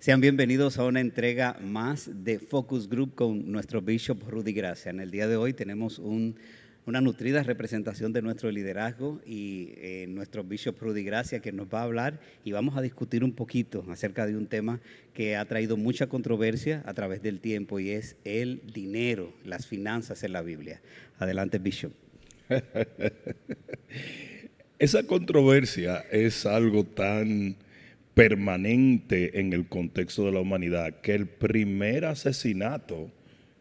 Sean bienvenidos a una entrega más de Focus Group con nuestro Bishop Rudy Gracia. En el día de hoy tenemos una nutrida representación de nuestro liderazgo y nuestro Bishop Rudy Gracia, que nos va a hablar y vamos a discutir un poquito acerca de un tema que ha traído mucha controversia a través del tiempo y es el dinero, las finanzas en la Biblia. Adelante, Bishop. Esa controversia es algo tan permanente en el contexto de la humanidad que el primer asesinato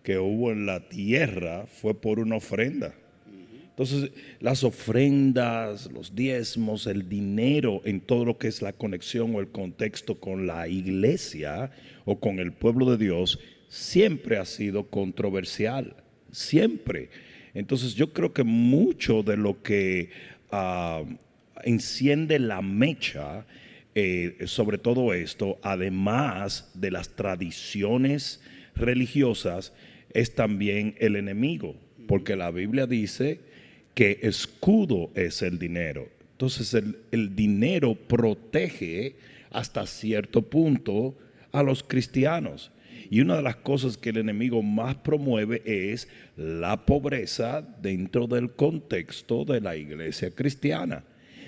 que hubo en la tierra fue por una ofrenda. Entonces, las ofrendas, los diezmos, el dinero en todo lo que es la conexión o el contexto con la iglesia o con el pueblo de Dios siempre ha sido controversial, siempre. Entonces, yo creo que mucho de lo que enciende la mecha sobre todo esto, además de las tradiciones religiosas, es también el enemigo, porque la Biblia dice que escudo es el dinero. Entonces el dinero protege hasta cierto punto a los cristianos. Y una de las cosas que el enemigo más promueve es la pobreza dentro del contexto de la iglesia cristiana.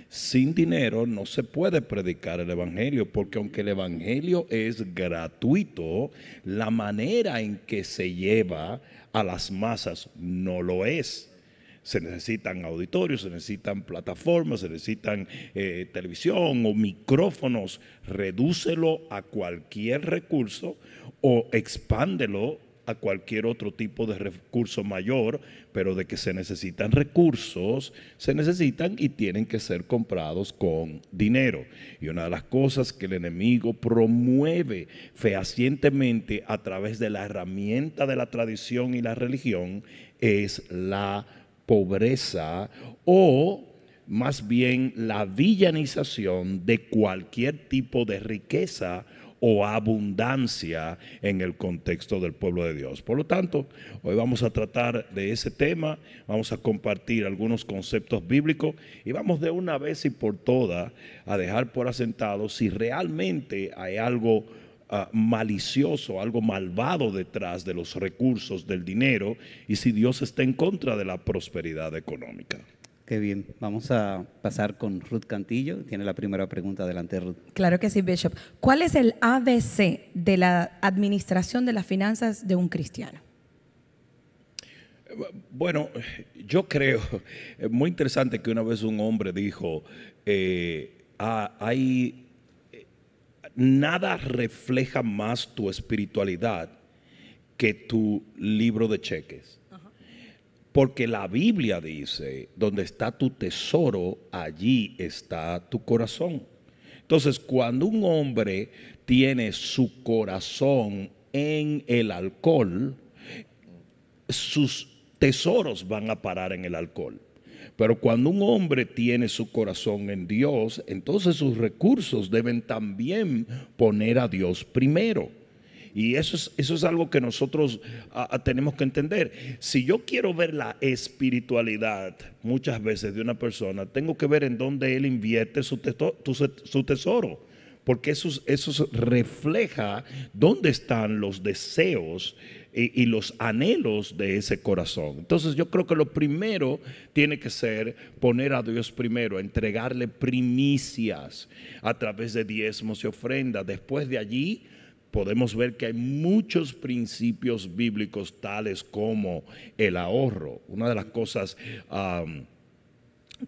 Sin dinero no se puede predicar el evangelio, porque aunque el evangelio es gratuito, la manera en que se lleva a las masas no lo es. Se necesitan auditorios, se necesitan plataformas, se necesitan televisión o micrófonos. Redúcelo a cualquier recurso o expándelo a cualquier otro tipo de recurso mayor, pero de que se necesitan recursos, se necesitan y tienen que ser comprados con dinero. Y una de las cosas que el enemigo promueve fehacientemente a través de la herramienta de la tradición y la religión es la pobreza o más bien la villanización de cualquier tipo de riqueza o abundancia en el contexto del pueblo de Dios. Por lo tanto, hoy vamos a tratar de ese tema, vamos a compartir algunos conceptos bíblicos y vamos de una vez y por todas a dejar por asentado si realmente hay algo malicioso, algo malvado detrás de los recursos del dinero y si Dios está en contra de la prosperidad económica. Qué bien. Vamos a pasar con Ruth Cantillo. Tiene la primera pregunta. Adelante, Ruth. Claro que sí, Bishop. ¿Cuál es el ABC de la administración de las finanzas de un cristiano? Bueno, yo creo, es muy interesante que una vez un hombre dijo, nada refleja más tu espiritualidad que tu libro de cheques. Porque la Biblia dice, donde está tu tesoro, allí está tu corazón. Entonces, cuando un hombre tiene su corazón en el alcohol, sus tesoros van a parar en el alcohol. Pero cuando un hombre tiene su corazón en Dios, entonces sus recursos deben también poner a Dios primero. Y eso es algo que nosotros tenemos que entender. Si yo quiero ver la espiritualidad muchas veces de una persona, tengo que ver en dónde él invierte su tesoro. Porque eso refleja dónde están los deseos y los anhelos de ese corazón. Entonces yo creo que lo primero tiene que ser poner a Dios primero, entregarle primicias a través de diezmos y ofrendas. Después de allí podemos ver que hay muchos principios bíblicos tales como el ahorro. Una de las cosas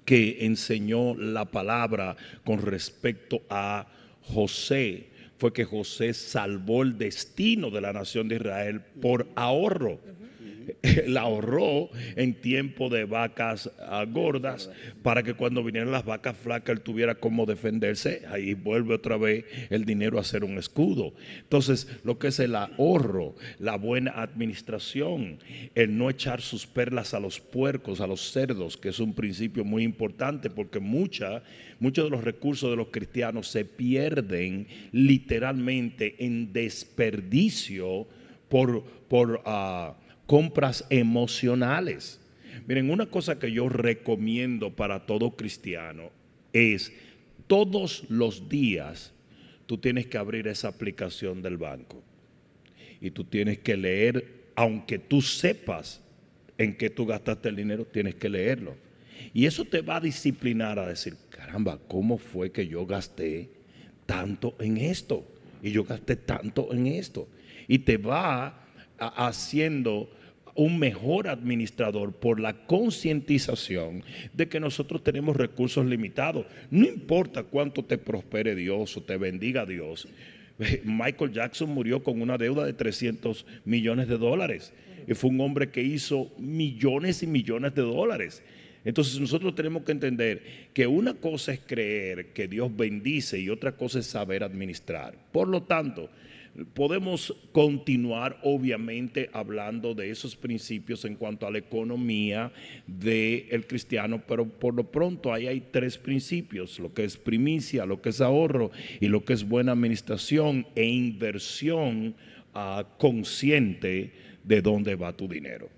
que enseñó la palabra con respecto a José fue que José salvó el destino de la nación de Israel por ahorro. Él ahorró en tiempo de vacas gordas para que cuando vinieran las vacas flacas él tuviera cómo defenderse. Ahí vuelve otra vez el dinero a ser un escudo. Entonces, lo que es el ahorro, la buena administración, el no echar sus perlas a los puercos, a los cerdos, que es un principio muy importante porque muchos de los recursos de los cristianos se pierden literalmente en desperdicio por compras emocionales. Miren, una cosa que yo recomiendo para todo cristiano es todos los días tú tienes que abrir esa aplicación del banco y tú tienes que leer, aunque tú sepas en qué tú gastaste el dinero, tienes que leerlo. Y eso te va a disciplinar a decir, caramba, ¿cómo fue que yo gasté tanto en esto? Y yo gasté tanto en esto. Y te va haciendo un mejor administrador por la concientización de que nosotros tenemos recursos limitados. No importa cuánto te prospere Dios o te bendiga Dios. Michael Jackson murió con una deuda de $300 millones. Y fue un hombre que hizo millones y millones de dólares. Entonces nosotros tenemos que entender que una cosa es creer que Dios bendice y otra cosa es saber administrar. Por lo tanto, podemos continuar obviamente hablando de esos principios en cuanto a la economía del cristiano, pero por lo pronto ahí hay 3 principios: lo que es primicia, lo que es ahorro y lo que es buena administración e inversión consciente de dónde va tu dinero.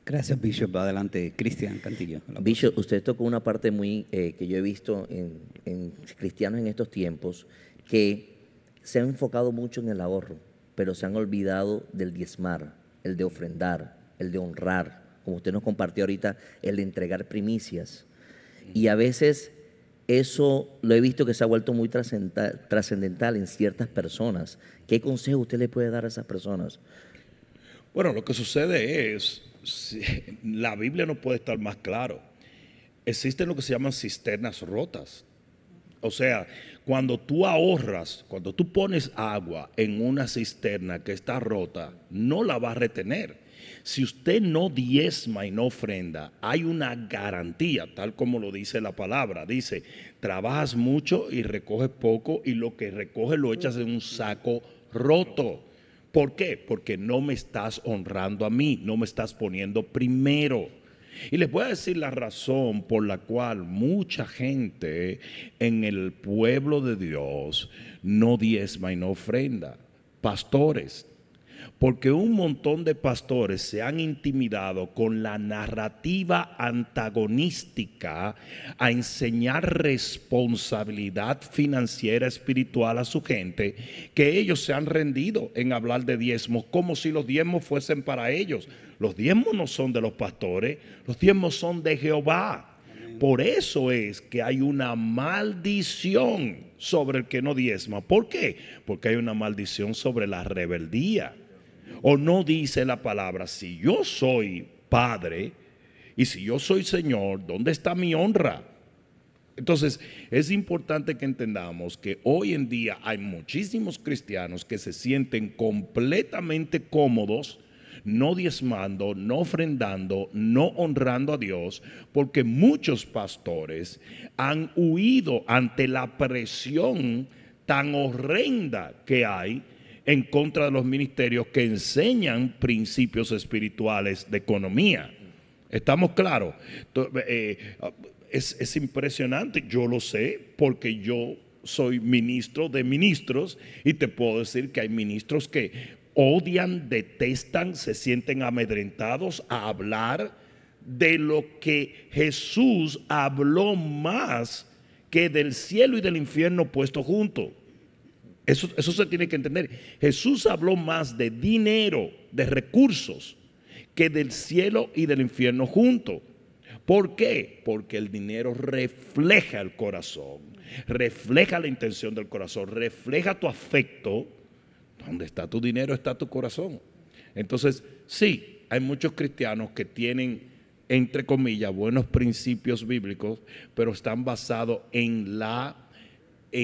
Gracias, Bishop. Adelante, Cristian Cantillo. Bishop, usted tocó una parte muy que yo he visto en cristianos en estos tiempos, que se han enfocado mucho en el ahorro, pero se han olvidado del diezmar, el de ofrendar, el de honrar, como usted nos compartió ahorita, el de entregar primicias. Y a veces eso lo he visto que se ha vuelto muy trascendental en ciertas personas. ¿Qué consejo usted le puede dar a esas personas? Bueno, lo que sucede es, la Biblia no puede estar más claro. Existen lo que se llaman cisternas rotas. O sea, cuando tú ahorras, cuando tú pones agua en una cisterna que está rota, no la va a retener. Si usted no diezma y no ofrenda, hay una garantía, tal como lo dice la palabra. Dice, trabajas mucho y recoges poco, y lo que recoges lo echas en un saco roto. ¿Por qué? Porque no me estás honrando a mí, no me estás poniendo primero. Y les voy a decir la razón por la cual mucha gente en el pueblo de Dios no diezma y no ofrenda. Pastores. Porque un montón de pastores se han intimidado con la narrativa antagonística a enseñar responsabilidad financiera espiritual a su gente, que ellos se han rendido en hablar de diezmos como si los diezmos fuesen para ellos. Los diezmos no son de los pastores, los diezmos son de Jehová. Por eso es que hay una maldición sobre el que no diezma. ¿Por qué? Porque hay una maldición sobre la rebeldía. ¿O no dice la palabra, si yo soy padre y si yo soy Señor, ¿dónde está mi honra? Entonces, es importante que entendamos que hoy en día hay muchísimos cristianos que se sienten completamente cómodos no diezmando, no ofrendando, no honrando a Dios, porque muchos pastores han huido ante la presión tan horrenda que hay en contra de los ministerios que enseñan principios espirituales de economía. ¿Estamos claros? Es impresionante, yo lo sé, porque yo soy ministro de ministros y te puedo decir que hay ministros que odian, detestan, se sienten amedrentados a hablar de lo que Jesús habló más que del cielo y del infierno puesto juntos. Eso se tiene que entender. Jesús habló más de dinero, de recursos, que del cielo y del infierno juntos. ¿Por qué? Porque el dinero refleja el corazón, refleja la intención del corazón, refleja tu afecto. Donde está tu dinero está tu corazón. Entonces, sí, hay muchos cristianos que tienen, entre comillas, buenos principios bíblicos, pero están basados en la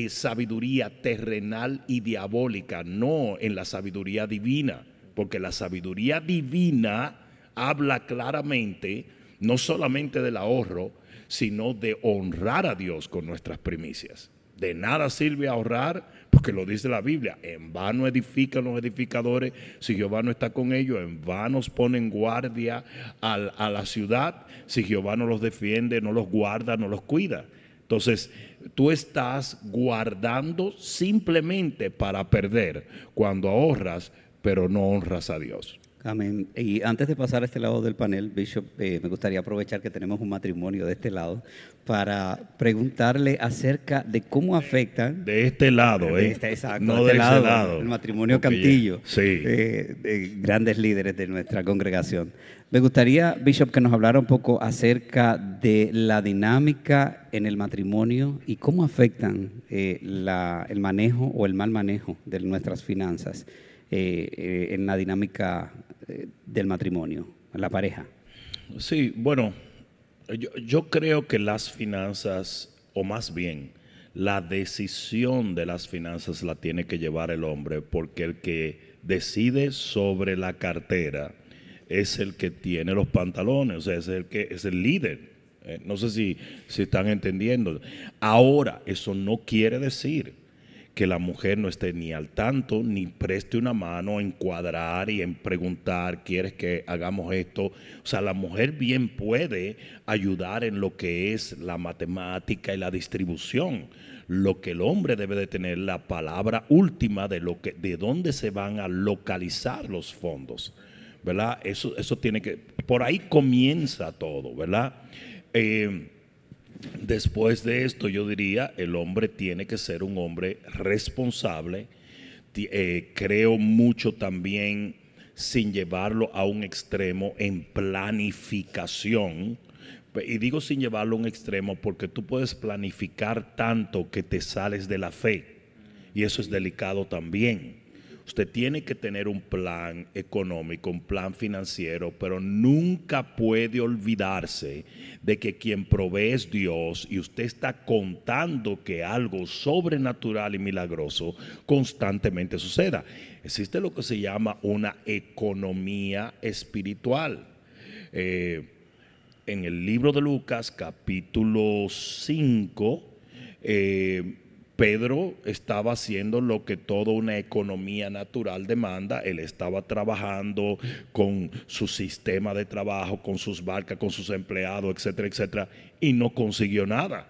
sabiduría terrenal y diabólica, no en la sabiduría divina, porque la sabiduría divina habla claramente no solamente del ahorro, sino de honrar a Dios con nuestras primicias. De nada sirve ahorrar, porque lo dice la Biblia, en vano edifican los edificadores si Jehová no está con ellos, en vano ponen guardia a la ciudad si Jehová no los defiende, no los guarda, no los cuida. Entonces, tú estás guardando simplemente para perder cuando ahorras, pero no honras a Dios. Amén. Y antes de pasar a este lado del panel, Bishop, me gustaría aprovechar que tenemos un matrimonio de este lado para preguntarle acerca de cómo afectan De este lado, exacto, no de de este ese lado. el matrimonio Porque Cantillo, sí. de grandes líderes de nuestra congregación. Me gustaría, Bishop, que nos hablara un poco acerca de la dinámica en el matrimonio y cómo afectan el manejo o el mal manejo de nuestras finanzas en la dinámica del matrimonio, en la pareja. Sí, bueno, yo creo que las finanzas, o más bien, la decisión de las finanzas la tiene que llevar el hombre, porque el que decide sobre la cartera es el que tiene los pantalones, o sea, es el líder. No sé si están entendiendo. Ahora, eso no quiere decir que la mujer no esté ni al tanto, ni preste una mano en cuadrar y en preguntar, ¿quieres que hagamos esto? O sea, la mujer bien puede ayudar en lo que es la matemática y la distribución. Lo que el hombre debe de tener la palabra última de dónde se van a localizar los fondos, ¿verdad? Eso tiene que, por ahí comienza todo, ¿verdad? Después de esto, yo diría, el hombre tiene que ser un hombre responsable. Creo mucho también, sin llevarlo a un extremo, en planificación. Y digo sin llevarlo a un extremo porque tú puedes planificar tanto que te sales de la fe. Y eso es delicado también. Usted tiene que tener un plan económico, un plan financiero, pero nunca puede olvidarse de que quien provee es Dios y usted está contando que algo sobrenatural y milagroso constantemente suceda. Existe lo que se llama una economía espiritual. En el libro de Lucas, capítulo 5, Pedro estaba haciendo lo que toda una economía natural demanda. Él estaba trabajando con su sistema de trabajo, con sus barcas, con sus empleados, etcétera, etcétera, y no consiguió nada.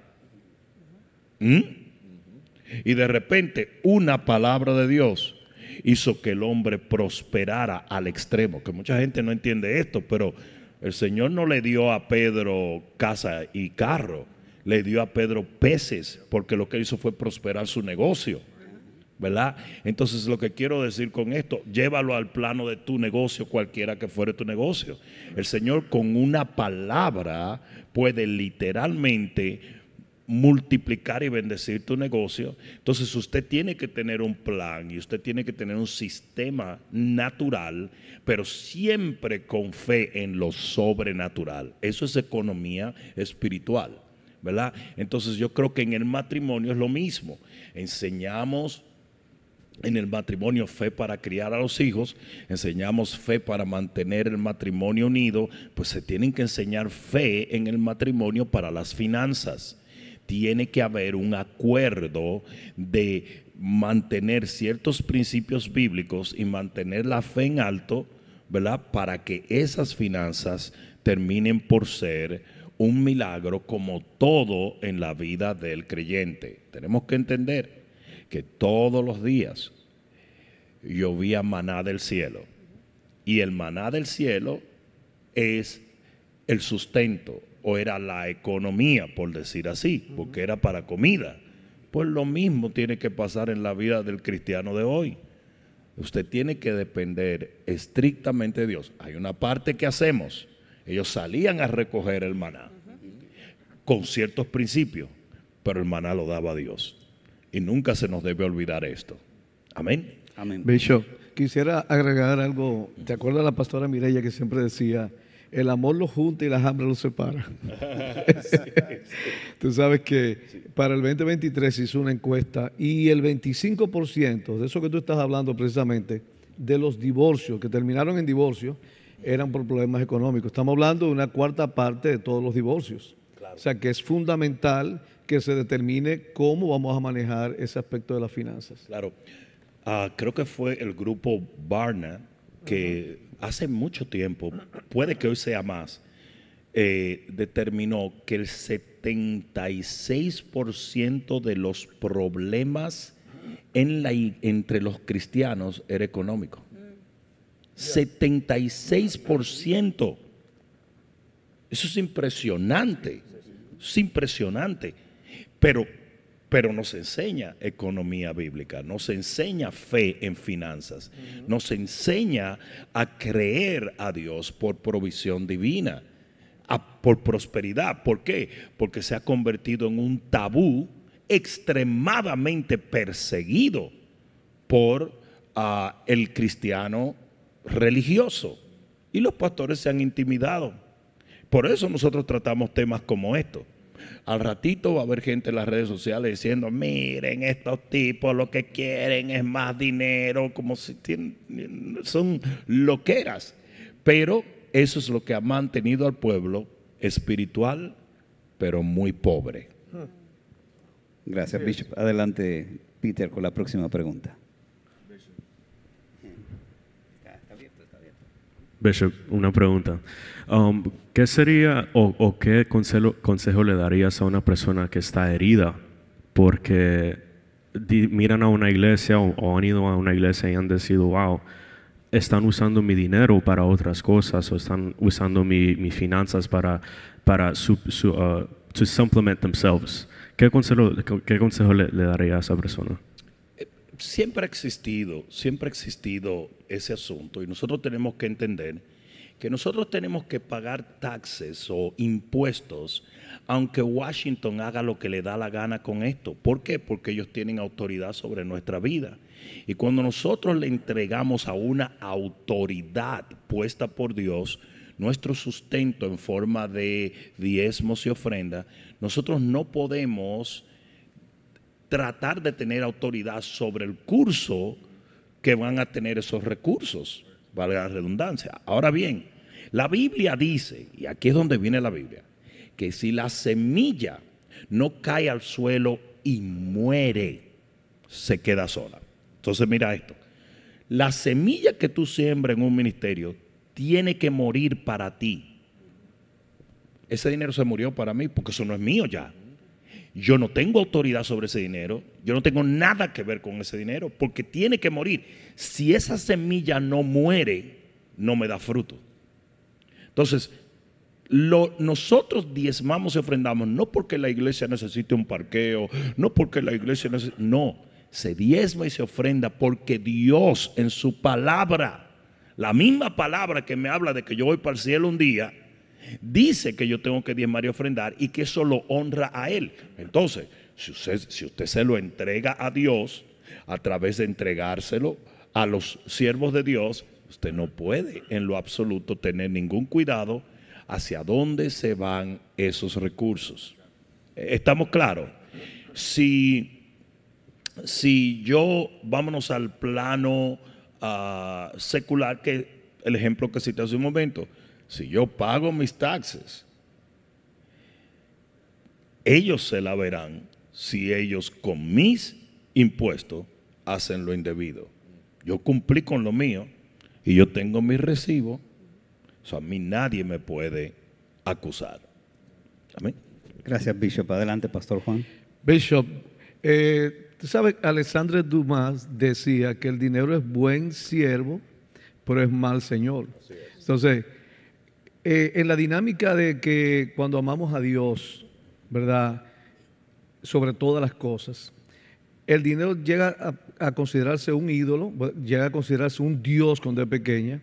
Y de repente una palabra de Dios hizo que el hombre prosperara al extremo, que mucha gente no entiende esto, pero el Señor no le dio a Pedro casa y carro, le dio a Pedro peces, porque lo que hizo fue prosperar su negocio, ¿verdad? Entonces lo que quiero decir con esto, llévalo al plano de tu negocio, cualquiera que fuere tu negocio. El Señor con una palabra puede literalmente multiplicar y bendecir tu negocio. Entonces usted tiene que tener un plan y usted tiene que tener un sistema natural, pero siempre con fe en lo sobrenatural. Eso es economía espiritual, ¿verdad? Entonces yo creo que en el matrimonio es lo mismo. Enseñamos en el matrimonio fe para criar a los hijos, enseñamos fe para mantener el matrimonio unido, pues se tienen que enseñar fe en el matrimonio para las finanzas. Tiene que haber un acuerdo de mantener ciertos principios bíblicos y mantener la fe en alto, ¿verdad? Para que esas finanzas terminen por ser un milagro como todo en la vida del creyente. Tenemos que entender que todos los días llovía maná del cielo. Y el maná del cielo es el sustento, o era la economía, por decir así, porque era para comida. Pues lo mismo tiene que pasar en la vida del cristiano de hoy. Usted tiene que depender estrictamente de Dios. Hay una parte que hacemos. Ellos salían a recoger el maná con ciertos principios, pero el maná lo daba Dios. Y nunca se nos debe olvidar esto. Amén. Amén. Bishop, quisiera agregar algo. ¿Te acuerdas la pastora Mireya que siempre decía, el amor los junta y la hambre los separa? Tú sabes que para el 2023 se hizo una encuesta y el 25% de eso que tú estás hablando precisamente, de los divorcios que terminaron en divorcio, eran por problemas económicos. Estamos hablando de una cuarta parte de todos los divorcios. Claro. O sea que es fundamental que se determine cómo vamos a manejar ese aspecto de las finanzas. Claro. Creo que fue el grupo Barna que hace mucho tiempo, puede que hoy sea más, determinó que el 76% de los problemas entre los cristianos era económico. 76%. Eso es impresionante. Es impresionante. Pero nos enseña economía bíblica, nos enseña fe en finanzas, nos enseña a creer a Dios por provisión divina, por prosperidad. ¿Por qué? Porque se ha convertido en un tabú extremadamente perseguido por el cristiano religioso. Y los pastores se han intimidado. Por eso nosotros tratamos temas como estos. Al ratito va a haber gente en las redes sociales diciendo, miren, estos tipos lo que quieren es más dinero, como si son loqueras. Pero eso es lo que ha mantenido al pueblo espiritual, pero muy pobre. Gracias, Bishop. Adelante, Peter, con la próxima pregunta. Bishop, una pregunta. ¿Qué sería o qué consejo le darías a una persona que está herida porque miran a una iglesia o han ido a una iglesia y han decidido, wow, están usando mi dinero para otras cosas o están usando mis finanzas para to supplement themselves? ¿Qué consejo le daría a esa persona? Siempre ha existido ese asunto y nosotros tenemos que entender que nosotros tenemos que pagar taxes o impuestos aunque Washington haga lo que le da la gana con esto. ¿Por qué? Porque ellos tienen autoridad sobre nuestra vida. Y cuando nosotros le entregamos a una autoridad puesta por Dios nuestro sustento en forma de diezmos y ofrenda, nosotros no podemos tratar de tener autoridad sobre el curso que van a tener esos recursos, valga la redundancia. Ahora bien, la Biblia dice, y aquí es donde viene la Biblia, que si la semilla no cae al suelo y muere, se queda sola. Entonces mira esto, la semilla que tú siembras en un ministerio tiene que morir para ti. Ese dinero se murió para mí porque eso no es mío ya. Yo no tengo autoridad sobre ese dinero, yo no tengo nada que ver con ese dinero porque tiene que morir. Si esa semilla no muere, no me da fruto. Entonces, nosotros diezmamos y ofrendamos no porque la iglesia necesite un parqueo, no porque la iglesia necesite, no, se diezma y se ofrenda porque Dios en su palabra, la misma palabra que me habla de que yo voy para el cielo un día, dice que yo tengo que diezmar y ofrendar y que eso lo honra a Él. Entonces, si usted se lo entrega a Dios a través de entregárselo a los siervos de Dios, usted no puede en lo absoluto tener ningún cuidado hacia dónde se van esos recursos. ¿Estamos claros? Si yo, vámonos al plano secular, que el ejemplo que cité hace un momento, si yo pago mis taxes, ellos se la verán si ellos con mis impuestos hacen lo indebido. Yo cumplí con lo mío y yo tengo mis recibos, o sea, a mí nadie me puede acusar. Amén. Gracias, Bishop. Adelante, Pastor Juan. Bishop, tú sabes, Alexandre Dumas decía que el dinero es buen siervo, pero es mal señor. Entonces, en la dinámica de que cuando amamos a Dios, ¿verdad?, sobre todas las cosas, el dinero llega a considerarse un ídolo, llega a considerarse un Dios cuando es pequeña.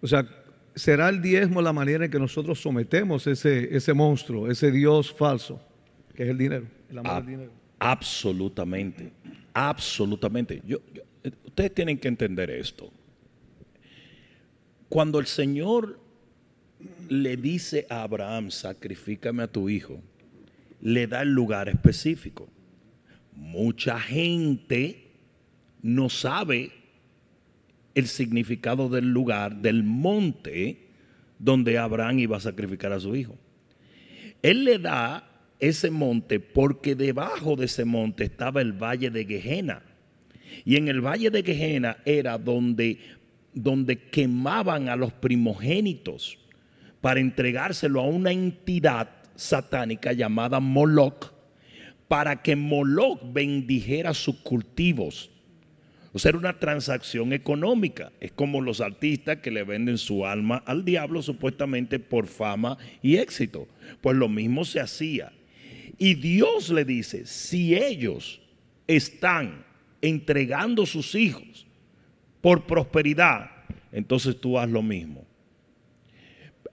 O sea, ¿será el diezmo la manera en que nosotros sometemos ese monstruo, ese Dios falso, que es el dinero, el amor al dinero? Absolutamente, absolutamente. Ustedes tienen que entender esto. Cuando el Señor le dice a Abraham, sacrifícame a tu hijo, le da el lugar específico. Mucha gente no sabe el significado del lugar, del monte donde Abraham iba a sacrificar a su hijo. Él le da ese monte porque debajo de ese monte estaba el valle de Gehenna. Y en el valle de Gehenna era donde quemaban a los primogénitos para entregárselo a una entidad satánica llamada Moloch, para que Moloch bendijera sus cultivos. O sea, era una transacción económica. Es como los artistas que le venden su alma al diablo supuestamente por fama y éxito. Pues lo mismo se hacía. Y Dios le dice, si ellos están entregando sus hijos por prosperidad, entonces tú haz lo mismo.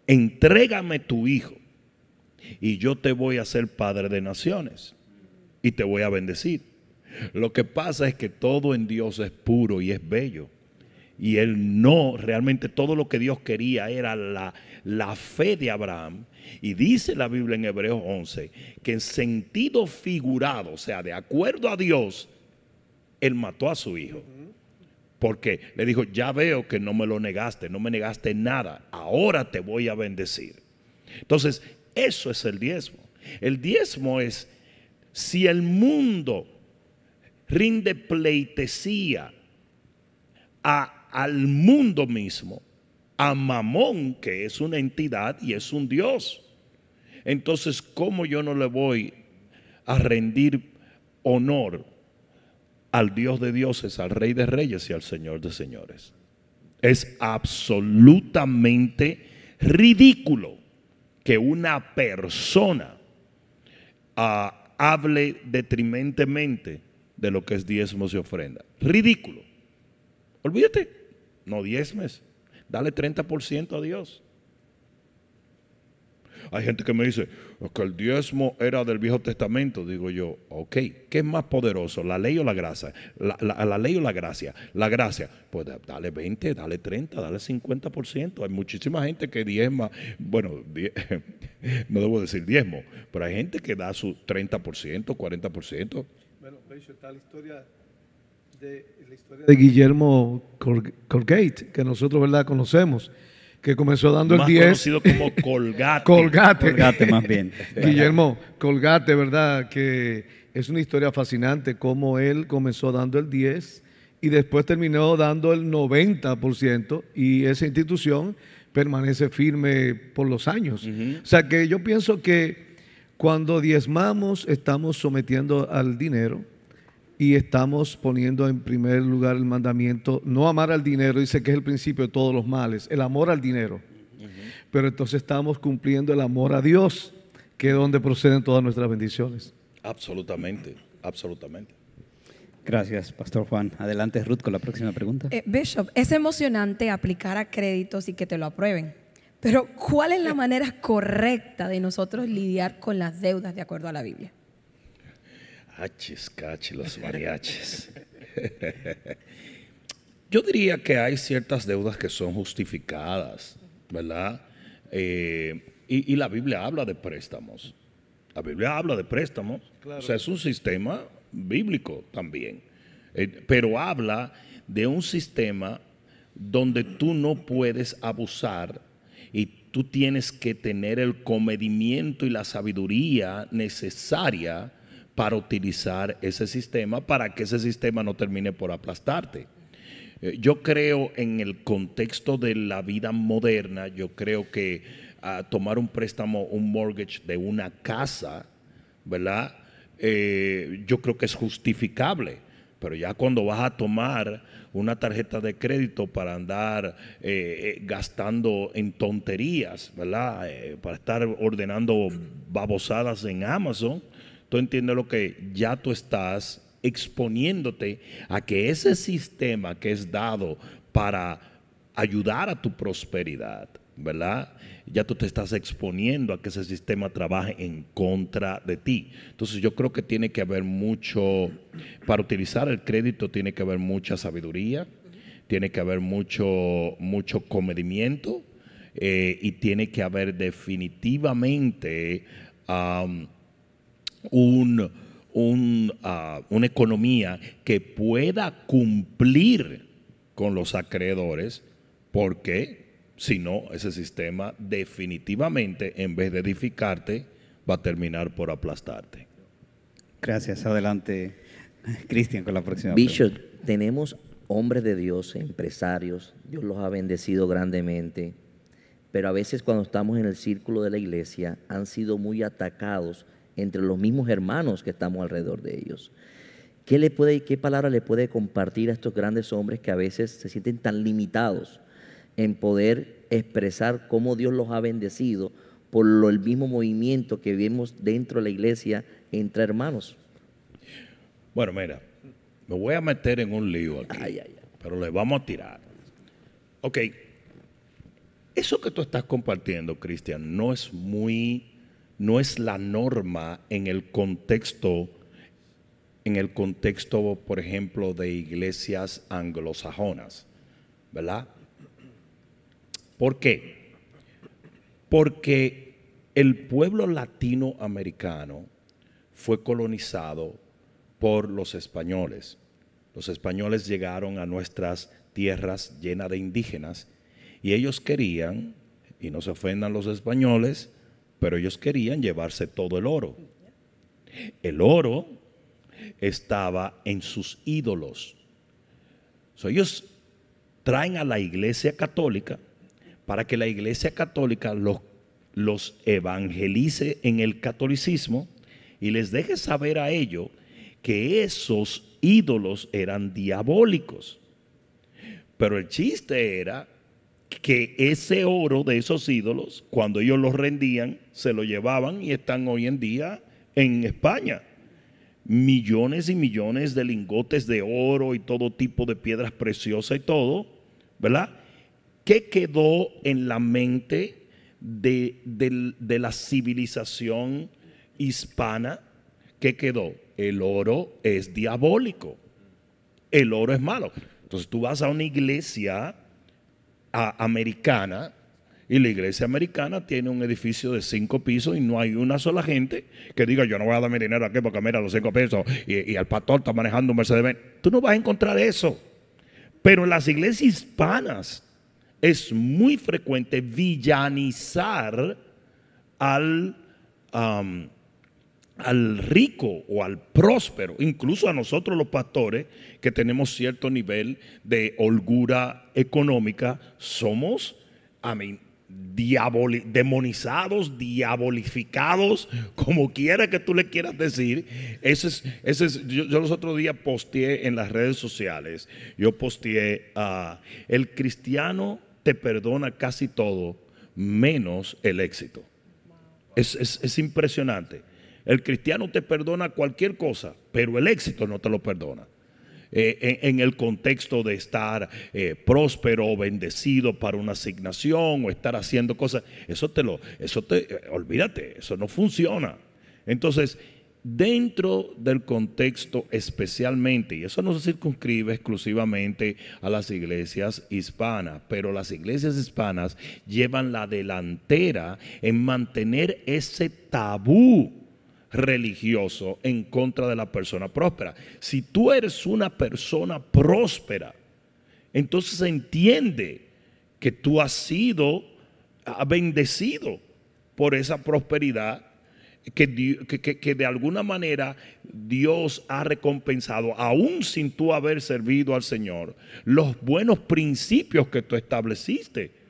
Entrégame tu hijo y yo te voy a hacer padre de naciones y te voy a bendecir. Lo que pasa es que todo en Dios es puro y es bello. Y él no, realmente todo lo que Dios quería era la fe de Abraham. Y dice la Biblia en Hebreos 11 que en sentido figurado, o sea, de acuerdo a Dios, él mató a su hijo. Porque le dijo, ya veo que no me lo negaste, no me negaste nada, ahora te voy a bendecir. Entonces, eso es el diezmo. El diezmo es, si el mundo rinde pleitesía al mundo mismo, a Mamón, que es una entidad y es un Dios, entonces, ¿cómo yo no le voy a rendir honor al Dios de dioses, al Rey de reyes y al Señor de señores? Es absolutamente ridículo que una persona hable detrimentemente de lo que es diezmos y ofrenda. Ridículo. Olvídate, no diezmes, dale 30% a Dios. Hay gente que me dice que el diezmo era del Viejo Testamento. Digo yo, ok, ¿qué es más poderoso, la ley o la gracia? La ley o la gracia. La gracia, pues dale 20, dale 30, dale 50%. Hay muchísima gente que diezma, bueno, no debo decir diezmo, pero hay gente que da su 30%, 40%. Bueno, está la historia de Guillermo Colgate, que nosotros, ¿verdad?, conocemos, que comenzó dando más el 10. Conocido como Colgate. Colgate más bien. Guillermo Colgate, ¿verdad?, que es una historia fascinante, cómo él comenzó dando el 10 y después terminó dando el 90%, y esa institución permanece firme por los años. O sea que yo pienso que cuando diezmamos estamos sometiendo al dinero y estamos poniendo en primer lugar el mandamiento, no amar al dinero, dice que es el principio de todos los males, el amor al dinero. Pero entonces estamos cumpliendo el amor a Dios, que es donde proceden todas nuestras bendiciones. Absolutamente, absolutamente. Gracias, Pastor Juan. Adelante, Ruth, con la próxima pregunta. Bishop, es emocionante aplicar a créditos y que te lo aprueben, pero ¿cuál es la manera correcta de nosotros lidiar con las deudas de acuerdo a la Biblia? Hachis, cachis, los mariachis. Yo diría que hay ciertas deudas que son justificadas, ¿verdad? Y la Biblia habla de préstamos. La Biblia habla de préstamos. Claro. O sea, es un sistema bíblico también. Pero habla de un sistema donde tú no puedes abusar y tú tienes que tener el comedimiento y la sabiduría necesaria para utilizar ese sistema, para que ese sistema no termine por aplastarte. Yo creo en el contexto de la vida moderna, yo creo que tomar un préstamo, un mortgage de una casa, ¿verdad? Yo creo que es justificable, pero ya cuando vas a tomar una tarjeta de crédito para andar gastando en tonterías, ¿verdad? Para estar ordenando babosadas en Amazon, tú entiendes lo que ya tú estás exponiéndote a que ese sistema que es dado para ayudar a tu prosperidad, ¿verdad? Ya tú te estás exponiendo a que ese sistema trabaje en contra de ti. Entonces yo creo que tiene que haber mucho, para utilizar el crédito tiene que haber mucha sabiduría, tiene que haber mucho comedimiento y tiene que haber definitivamente una economía que pueda cumplir con los acreedores, porque si no, ese sistema definitivamente, en vez de edificarte, va a terminar por aplastarte. Gracias. Adelante, Cristian, con la próxima Bishop, pregunta. tenemos hombres de Dios, empresarios, Dios los ha bendecido grandemente, pero a veces cuando estamos en el círculo de la iglesia han sido muy atacados entre los mismos hermanos que estamos alrededor de ellos. ¿Qué palabra le puede compartir a estos grandes hombres que a veces se sienten tan limitados en poder expresar cómo Dios los ha bendecido por el mismo movimiento que vemos dentro de la iglesia entre hermanos? Bueno, mira, me voy a meter en un lío aquí, pero le vamos a tirar. Ok, eso que tú estás compartiendo, Cristian, no es la norma en el contexto, por ejemplo, de iglesias anglosajonas, ¿verdad? ¿Por qué? Porque el pueblo latinoamericano fue colonizado por los españoles. Los españoles llegaron a nuestras tierras llenas de indígenas y ellos querían, y no se ofendan los españoles, pero ellos querían llevarse todo el oro. El oro estaba en sus ídolos. Ellos traen a la iglesia católica para que la iglesia católica los evangelice en el catolicismo y les deje saber a ellos que esos ídolos eran diabólicos. Pero el chiste era que ese oro de esos ídolos, cuando ellos los rendían, se lo llevaban y están hoy en día en España. Millones y millones de lingotes de oro y todo tipo de piedras preciosas y todo, ¿verdad? ¿Qué quedó en la mente de la civilización hispana? ¿Qué quedó? El oro es diabólico. El oro es malo. Entonces tú vas a una iglesia americana y la iglesia americana tiene un edificio de 5 pisos y no hay una sola gente que diga yo no voy a dar mi dinero aquí porque mira los 5 pesos y el pastor está manejando un Mercedes-Benz. Tú no vas a encontrar eso. Pero en las iglesias hispanas es muy frecuente villanizar al rico o al próspero, incluso a nosotros los pastores que tenemos cierto nivel de holgura económica, somos demonizados, diabolificados, como quiera que tú le quieras decir. Yo los otros días posteé en las redes sociales, el cristiano te perdona casi todo menos el éxito. Es impresionante. El cristiano te perdona cualquier cosa, pero el éxito no te lo perdona. En el contexto de estar próspero o bendecido para una asignación o estar haciendo cosas, olvídate, eso no funciona. Entonces, dentro del contexto especialmente, y eso no se circunscribe exclusivamente a las iglesias hispanas, pero las iglesias hispanas llevan la delantera en mantener ese tabú religioso en contra de la persona próspera. Si tú eres una persona próspera, entonces se entiende que tú has sido bendecido por esa prosperidad que de alguna manera Dios ha recompensado, aún sin tú haber servido al Señor, los buenos principios que tú estableciste,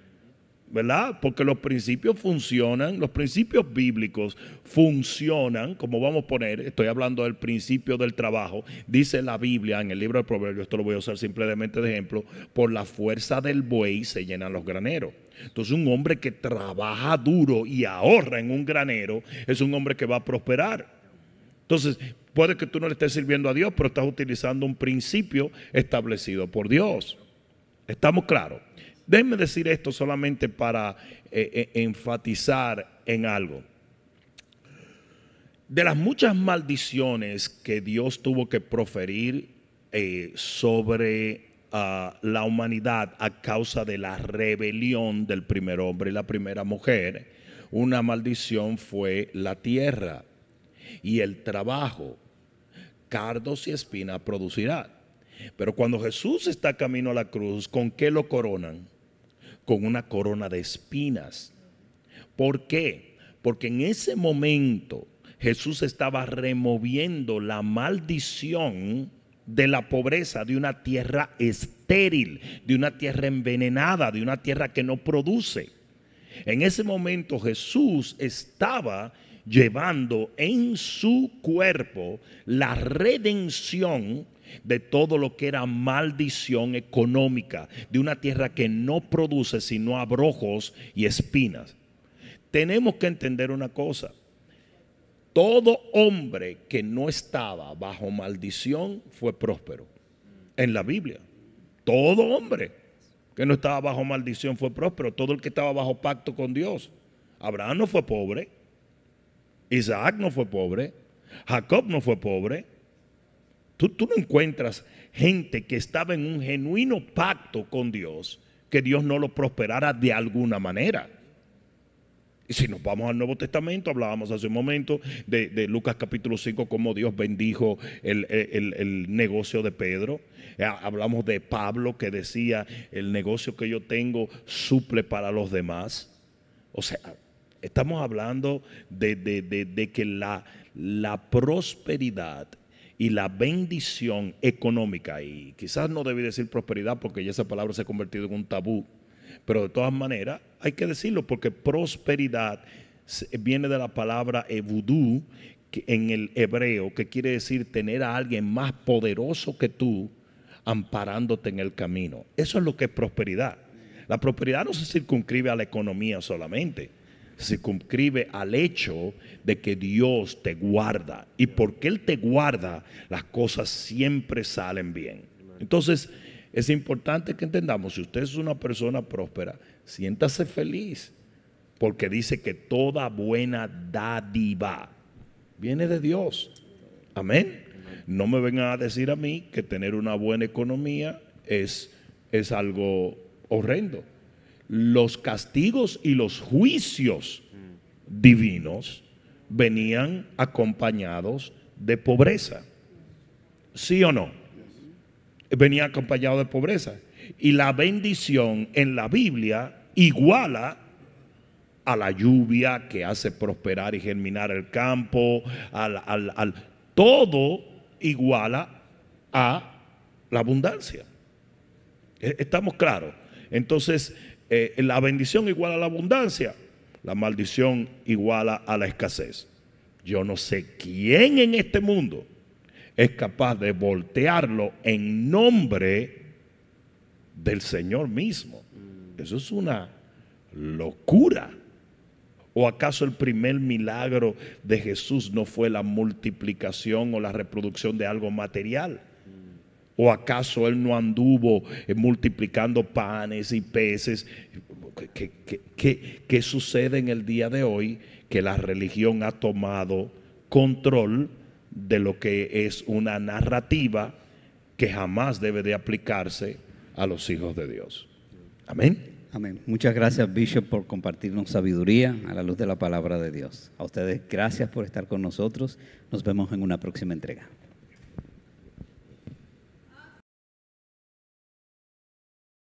¿verdad? Porque los principios funcionan, los principios bíblicos funcionan, como vamos a poner, estoy hablando del principio del trabajo, dice la Biblia en el libro de Proverbios, esto lo voy a usar simplemente de ejemplo, por la fuerza del buey se llenan los graneros. Entonces un hombre que trabaja duro y ahorra en un granero es un hombre que va a prosperar. Entonces puede que tú no le estés sirviendo a Dios, pero estás utilizando un principio establecido por Dios. ¿Estamos claros? Déjenme decir esto solamente para enfatizar en algo. De las muchas maldiciones que Dios tuvo que proferir sobre la humanidad a causa de la rebelión del primer hombre y la primera mujer, una maldición fue la tierra y el trabajo. Cardos y espinas producirá. Pero cuando Jesús está camino a la cruz, ¿con qué lo coronan? Con una corona de espinas. ¿Por qué? Porque en ese momento Jesús estaba removiendo la maldición de la pobreza, de una tierra estéril, de una tierra envenenada, de una tierra que no produce. En ese momento Jesús estaba llevando en su cuerpo la redención de todo lo que era maldición económica, de una tierra que no produce sino abrojos y espinas. Tenemos que entender una cosa: todo hombre que no estaba bajo maldición fue próspero. En la Biblia, todo hombre que no estaba bajo maldición fue próspero. Todo el que estaba bajo pacto con Dios. Abraham no fue pobre, Isaac no fue pobre, Jacob no fue pobre. Tú no encuentras gente que estaba en un genuino pacto con Dios, que Dios no lo prosperara de alguna manera. Y si nos vamos al Nuevo Testamento, hablábamos hace un momento de Lucas capítulo 5, cómo Dios bendijo el negocio de Pedro. Hablamos de Pablo, que decía: el negocio que yo tengo suple para los demás. O sea, estamos hablando de que la prosperidad y la bendición económica, y quizás no debí decir prosperidad porque ya esa palabra se ha convertido en un tabú, pero de todas maneras hay que decirlo, porque prosperidad viene de la palabra vudú en el hebreo, que quiere decir tener a alguien más poderoso que tú amparándote en el camino. Eso es lo que es prosperidad. La prosperidad no se circunscribe a la economía solamente, se circunscribe al hecho de que Dios te guarda, y porque Él te guarda, las cosas siempre salen bien. Entonces es importante que entendamos: si usted es una persona próspera, siéntase feliz, porque dice que toda buena dádiva viene de Dios. Amén. No me vengan a decir a mí que tener una buena economía es algo horrendo. Los castigos y los juicios divinos venían acompañados de pobreza. ¿Sí o no? Venía acompañado de pobreza. Y la bendición en la Biblia iguala a la lluvia que hace prosperar y germinar el campo, todo iguala a la abundancia. ¿Estamos claros? Entonces, la bendición iguala a la abundancia, la maldición iguala a la escasez. Yo no sé quién en este mundo es capaz de voltearlo en nombre del Señor mismo. Eso es una locura. ¿O acaso el primer milagro de Jesús no fue la multiplicación o la reproducción de algo material? ¿O acaso Él no anduvo multiplicando panes y peces? ¿Qué sucede en el día de hoy? Que la religión ha tomado control de lo que es una narrativa que jamás debe de aplicarse a los hijos de Dios. Amén. Amén. Muchas gracias, Bishop, por compartirnos sabiduría a la luz de la palabra de Dios. A ustedes, gracias por estar con nosotros. Nos vemos en una próxima entrega.